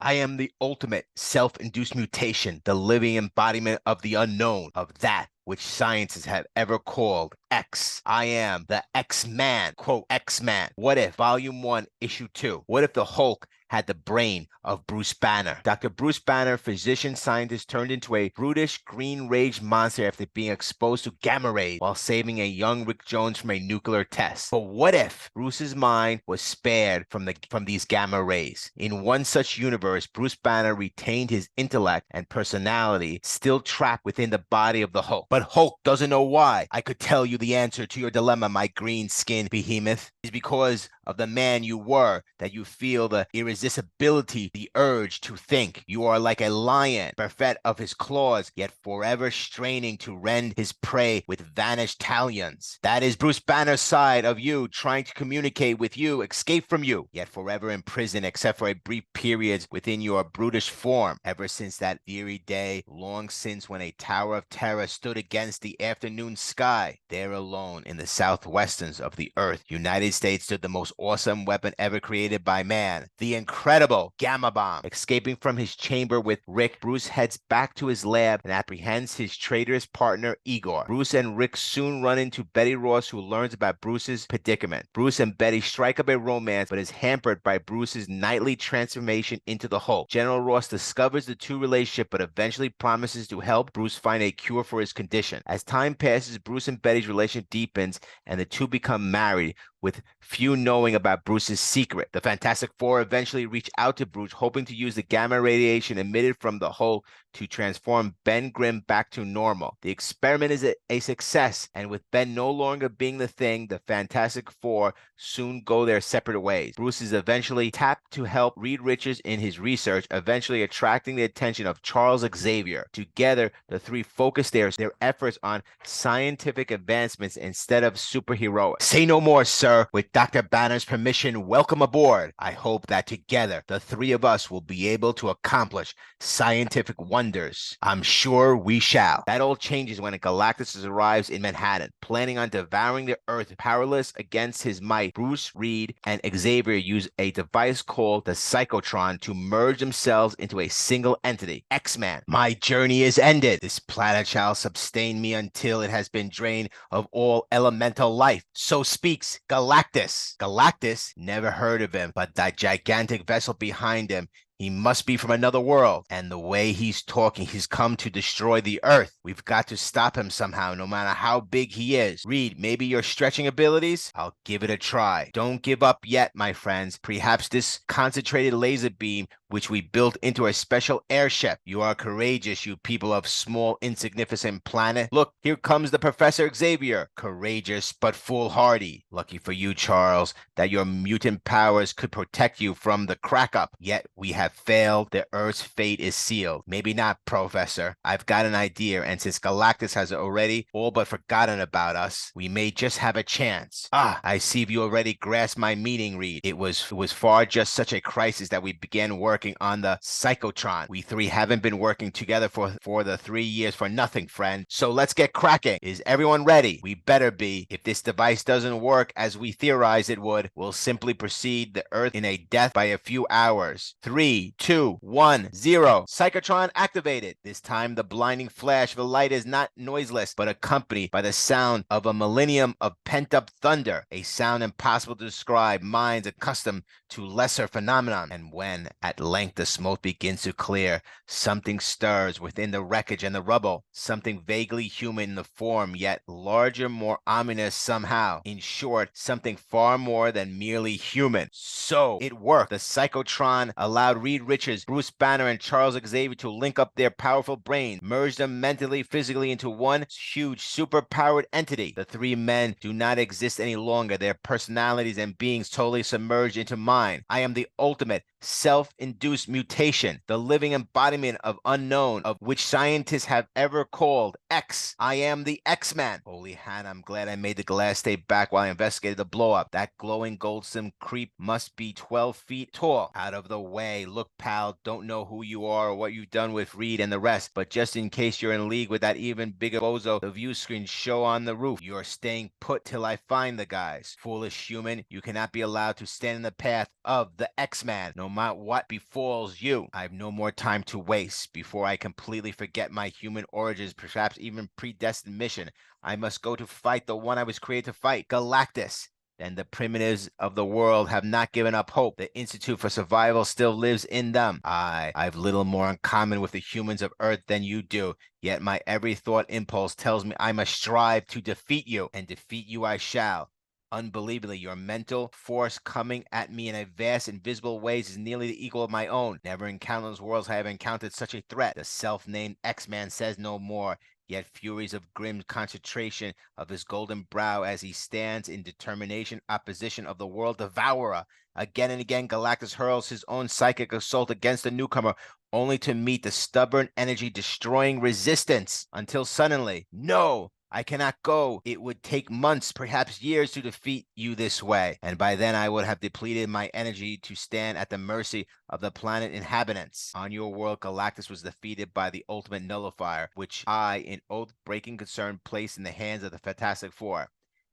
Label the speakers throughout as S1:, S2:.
S1: I am the ultimate self-induced mutation, the living embodiment of the unknown, of that which scientists have ever called X. I am the X-Man, quote, X-Man. What if, Volume 1, Issue 2, what if the Hulk had the brain of Bruce Banner? Dr. Bruce Banner, physician scientist, turned into a brutish green rage monster after being exposed to gamma rays while saving a young Rick Jones from a nuclear test. But what if Bruce's mind was spared from these gamma rays? In one such universe, Bruce Banner retained his intellect and personality, still trapped within the body of the Hulk. But Hulk doesn't know why. I could tell you the answer to your dilemma, my green-skinned behemoth. It is because of the man you were that you feel the irresistibility, the urge to think. You are like a lion, bereft of his claws, yet forever straining to rend his prey with vanished talons. That is Bruce Banner's side of you, trying to communicate with you, escape from you, yet forever imprisoned except for a brief periods within your brutish form. Ever since that eerie day, long since, when a tower of terror stood against the afternoon sky, there alone in the southwesterns of the earth, United States, stood the most awesome weapon ever created by man, the incredible gamma bomb. Escaping from his chamber with Rick, Bruce heads back to his lab and apprehends his traitorous partner Igor. Bruce and Rick soon run into Betty Ross, who learns about Bruce's predicament. Bruce and Betty strike up a romance, but is hampered by Bruce's nightly transformation into the Hulk. General Ross discovers the two relationship, but eventually promises to help Bruce find a cure for his condition. As time passes, Bruce and Betty's relationship deepens, and the two become married, with few knowing about Bruce's secret. The Fantastic Four eventually reach out to Bruce, hoping to use the gamma radiation emitted from the Hulk to transform Ben Grimm back to normal. The experiment is a success, and with Ben no longer being the Thing, the Fantastic Four soon go their separate ways. Bruce is eventually tapped to help Reed Richards in his research, eventually attracting the attention of Charles Xavier. Together, the three focus their efforts on scientific advancements instead of superheroics. Say no more, sir. With Dr. Banner's permission, welcome aboard. I hope that together, the three of us will be able to accomplish scientific wonders. I'm sure we shall. That all changes when Galactus arrives in Manhattan, planning on devouring the Earth. Powerless against his might, Bruce, Reed, and Xavier use a device called the Psychotron to merge themselves into a single entity, X-Man. My journey is ended. This planet shall sustain me until it has been drained of all elemental life. So speaks Galactus. Galactus? Never heard of him, but that gigantic vessel behind him, he must be from another world. And the way he's talking, he's come to destroy the Earth. We've got to stop him somehow, no matter how big he is. Reed, maybe your stretching abilities? I'll give it a try. Don't give up yet, my friends. Perhaps this concentrated laser beam, which we built into a special airship. You are courageous, you people of small, insignificant planet. Look, here comes the Professor Xavier. Courageous, but foolhardy. Lucky for you, Charles, that your mutant powers could protect you from the crack-up. Yet we have failed. The Earth's fate is sealed. Maybe not, Professor. I've got an idea, and since Galactus has already all but forgotten about us, we may just have a chance. Ah, I see you already grasped my meaning, Reed. It was far just such a crisis that we began working on the Psychotron. We three haven't been working together for the 3 years for nothing, friend. So let's get cracking. Is everyone ready? We better be. If this device doesn't work as we theorized it would, we'll simply precede the Earth in a death by a few hours. 3, 2, 1, 0. Psychotron activated. This time the blinding flash of the light is not noiseless, but accompanied by the sound of a millennium of pent-up thunder, a sound impossible to describe, minds accustomed to lesser phenomenon. And when at length the smoke begins to clear, something stirs within the wreckage and the rubble, something vaguely human in the form, yet larger, more ominous somehow. In short, something far more than merely human. So it worked. The Psychotron allowed Reed Richards, Bruce Banner, and Charles Xavier to link up their powerful brains, merge them mentally, physically into one huge, super-powered entity. The three men do not exist any longer. Their personalities and beings totally submerged into mine. I am the ultimate self-induced mutation, the living embodiment of unknown, of which scientists have ever called X. I am the X-Man. Holy Hannah, I'm glad I made the glass stay back while I investigated the blow-up. That glowing gold-sim creep must be 12 feet tall. Out of the way. Look, pal, don't know who you are or what you've done with Reed and the rest, but just in case you're in league with that even bigger bozo, the view screen show on the roof. You're staying put till I find the guys. Foolish human, you cannot be allowed to stand in the path of the X-Man. No no matter what befalls you. I have no more time to waste. Before I completely forget my human origins, perhaps even predestined mission, I must go to fight the one I was created to fight, Galactus. Then the primitives of the world have not given up hope. The Institute for Survival still lives in them. I've little more in common with the humans of Earth than you do, yet my every thought impulse tells me I must strive to defeat you, and defeat you I shall. Unbelievably, your mental force coming at me in a vast, invisible ways is nearly the equal of my own. Never in countless worlds have I encountered such a threat. The self-named X-Man says no more, yet furies of Grimm's concentration of his golden brow as he stands in determination opposition of the world devourer. Again and again, Galactus hurls his own psychic assault against the newcomer, only to meet the stubborn energy destroying resistance, until suddenly, no! I cannot go. It would take months, perhaps years, to defeat you this way. And by then I would have depleted my energy to stand at the mercy of the planet inhabitants. On your world, Galactus was defeated by the ultimate nullifier, which I, in oath-breaking concern, placed in the hands of the Fantastic Four.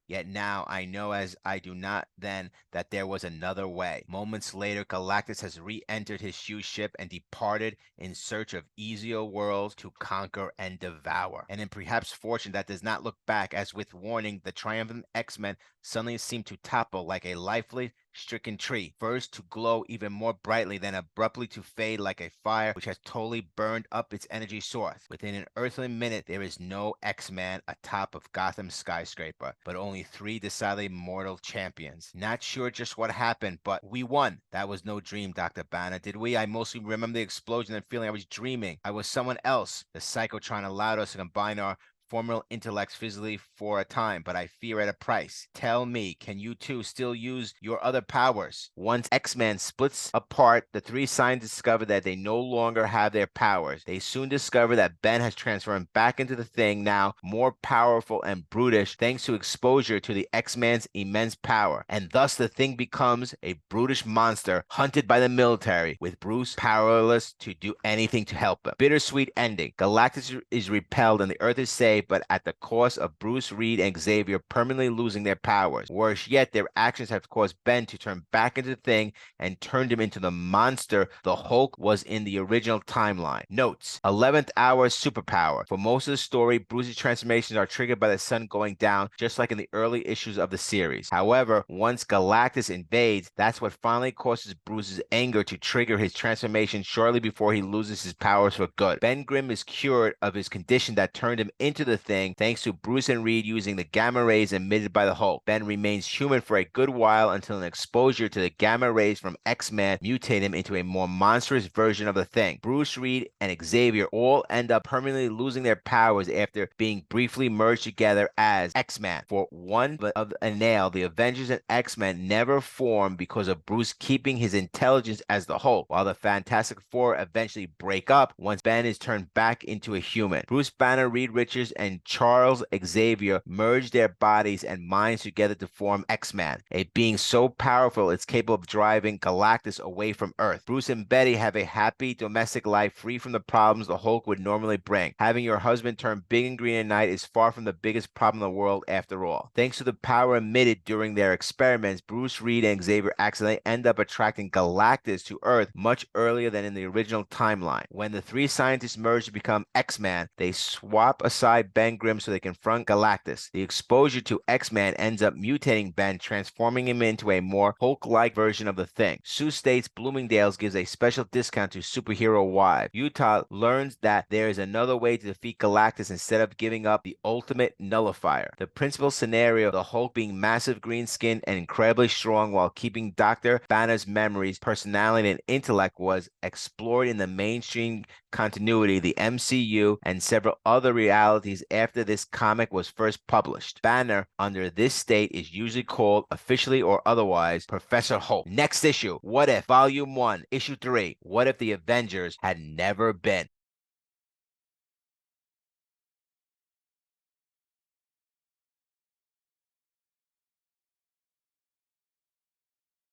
S1: Yet now I know, as I do not then, that there was another way. Moments later, Galactus has re-entered his huge ship and departed in search of easier worlds to conquer and devour. And in perhaps fortune that does not look back, as with warning, the triumphant X-Men suddenly seem to topple like a lifeless, stricken tree, first to glow even more brightly, then abruptly to fade like a fire which has totally burned up its energy source. Within an earthly minute, there is no X-Man atop of Gotham's skyscraper, but only 3 decidedly mortal champions. Not sure just what happened, but we won. That was no dream, Dr. Banner, did we? I mostly remember the explosion and feeling I was dreaming. I was someone else. The Psychotron allowed us to combine our formidable intellects physically for a time, but I fear at a price. Tell me, can you two still use your other powers? Once X-Men splits apart, the 3 scientists discover that they no longer have their powers. They soon discover that Ben has transformed back into the Thing, now more powerful and brutish thanks to exposure to the X-Men's immense power. And thus the Thing becomes a brutish monster hunted by the military, with Bruce powerless to do anything to help him. Bittersweet ending. Galactus is repelled and the Earth is saved, but at the cost of Bruce, Reed, and Xavier permanently losing their powers. Worse yet, their actions have caused Ben to turn back into the Thing and turned him into the monster the Hulk was in the original timeline. Notes: 11th hour superpower. For most of the story, Bruce's transformations are triggered by the sun going down, just like in the early issues of the series. However, once Galactus invades, that's what finally causes Bruce's anger to trigger his transformation shortly before he loses his powers for good. Ben Grimm is cured of his condition that turned him into the Thing thanks to Bruce and Reed using the gamma rays emitted by the Hulk. Ben remains human for a good while until an exposure to the gamma rays from X-Men mutate him into a more monstrous version of the Thing. Bruce, Reed, and Xavier all end up permanently losing their powers after being briefly merged together as X-Men. For one of a nail, the Avengers and X-Men never form because of Bruce keeping his intelligence as the Hulk, while the Fantastic Four eventually break up once Ben is turned back into a human. Bruce Banner, Reed Richards, and Charles Xavier merge their bodies and minds together to form X-Man, a being so powerful it's capable of driving Galactus away from Earth. Bruce and Betty have a happy domestic life free from the problems the Hulk would normally bring. Having your husband turn big and green at night is far from the biggest problem in the world after all. Thanks to the power emitted during their experiments, Bruce, Reed, and Xavier accidentally end up attracting Galactus to Earth much earlier than in the original timeline. When the 3 scientists merge to become X-Man, they swap aside Ben Grimm so they confront Galactus. The exposure to X-Man ends up mutating Ben, transforming him into a more Hulk-like version of the Thing. Sue states Bloomingdale's gives a special discount to superhero wives. Utah learns that there is another way to defeat Galactus instead of giving up the ultimate nullifier. The principal scenario of the Hulk being massive green skin and incredibly strong while keeping Dr. Banner's memories, personality, and intellect was explored in the mainstream continuity, the MCU, and several other realities after this comic was first published. Banner, under this state, is usually called, officially or otherwise, Professor Hulk. Next issue, What If? Volume 1, Issue 3. What if the Avengers had never been?